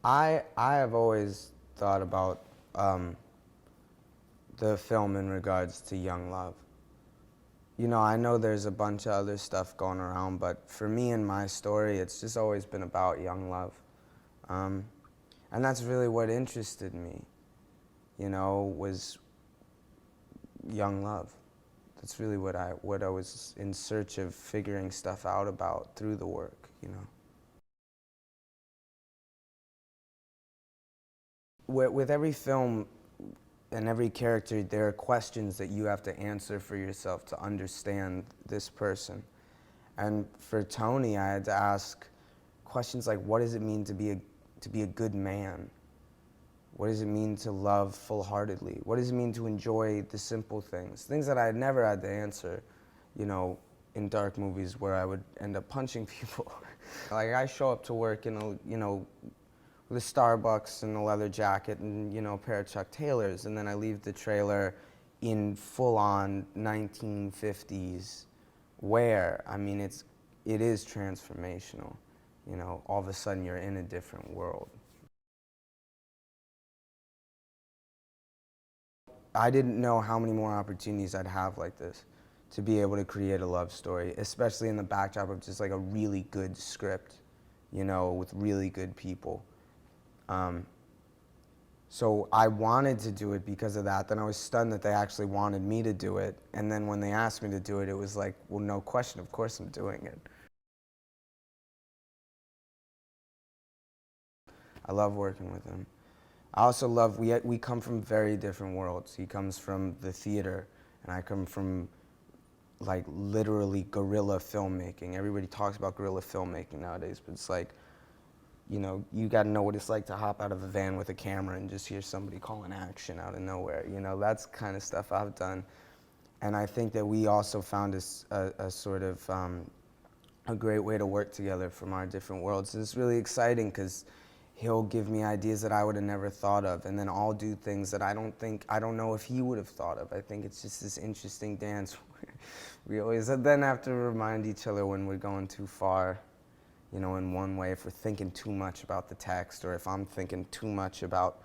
I have always thought about the film in regards to young love. You know, I know there's a bunch of other stuff going around, but for me and my story, it's just always been about young love. Um, and that's really what interested me, you know, was young love. That's really what I was in search of figuring stuff out about through the work, you know. With every film and every character, there are questions that you have to answer for yourself to understand this person. And for Tony, I had to ask questions like, what does it mean to be a good man? What does it mean to love full-heartedly? What does it mean to enjoy the simple things? Things that I had never had to answer, you know, in dark movies where I would end up punching people. Like, I show up to work in a, you know, with a Starbucks and a leather jacket and, you know, a pair of Chuck Taylors, and then I leave the trailer in full-on 1950s wear. I mean, it is transformational. You know, all of a sudden you're in a different world. I didn't know how many more opportunities I'd have like this to be able to create a love story, especially in the backdrop of just like a really good script, you know, with really good people. So I wanted to do it because of that. Then I was stunned that they actually wanted me to do it. And then when they asked me to do it, it was like, well, no question, of course I'm doing it. I love working with him. I also love, we come from very different worlds. He comes from the theater, and I come from like literally guerrilla filmmaking. Everybody talks about guerrilla filmmaking nowadays, but it's like, you know, you got to know what it's like to hop out of a van with a camera and just hear somebody calling action out of nowhere. You know, that's kind of stuff I've done. And I think that we also found a sort of a great way to work together from our different worlds. And it's really exciting because he'll give me ideas that I would have never thought of, and then I'll do things that I don't know if he would have thought of. I think it's just this interesting dance. We always then have to remind each other when we're going too far, you know, in one way, if we're thinking too much about the text, or if I'm thinking too much about,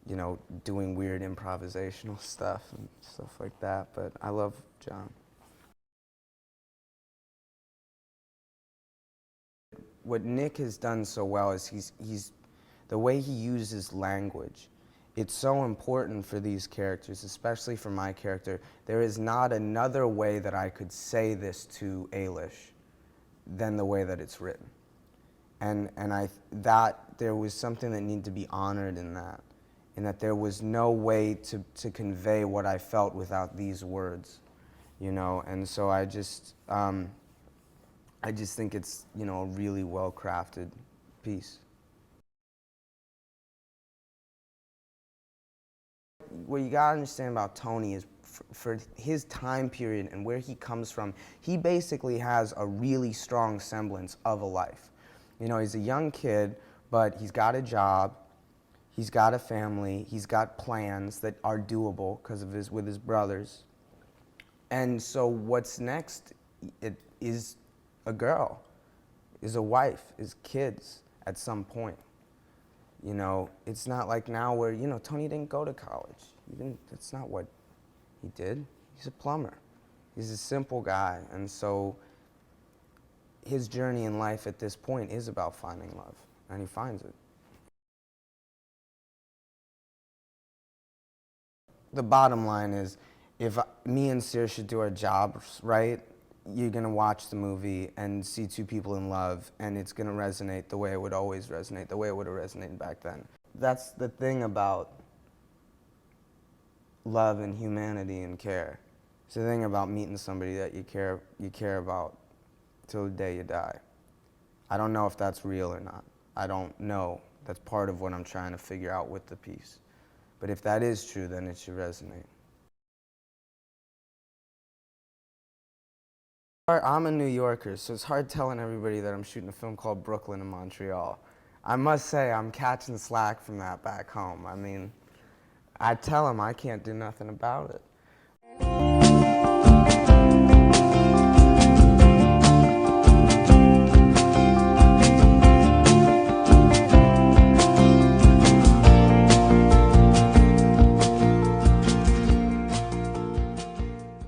you know, doing weird improvisational stuff and stuff like that. But I love John. What Nick has done so well is he's the way he uses language. It's so important for these characters, especially for my character. There is not another way that I could say this to Ailish than the way that it's written. And that there was something that needed to be honored in that there was no way to convey what I felt without these words, you know. And so I just think it's, you know, a really well-crafted piece. What you gotta understand about Tony is for his time period and where he comes from, he basically has a really strong semblance of a life. You know, he's a young kid, but he's got a job, he's got a family, he's got plans that are doable because of with his brothers. And so what's next is a girl, is a wife, is kids at some point. You know, it's not like now where, you know, Tony didn't go to college. That's not what he did. He's a plumber. He's a simple guy. And so his journey in life at this point is about finding love, and he finds it. The bottom line is, if me and Saoirse do our jobs right, you're gonna watch the movie and see two people in love, and it's gonna resonate the way it would always resonate, the way it would have resonated back then. That's the thing about love and humanity and care. It's the thing about meeting somebody that you care about till the day you die. I don't know if that's real or not. I don't know. That's part of what I'm trying to figure out with the piece. But if that is true, then it should resonate. I'm a New Yorker, so it's hard telling everybody that I'm shooting a film called Brooklyn and Montreal. I must say, I'm catching slack from that back home. I mean, I tell them I can't do nothing about it.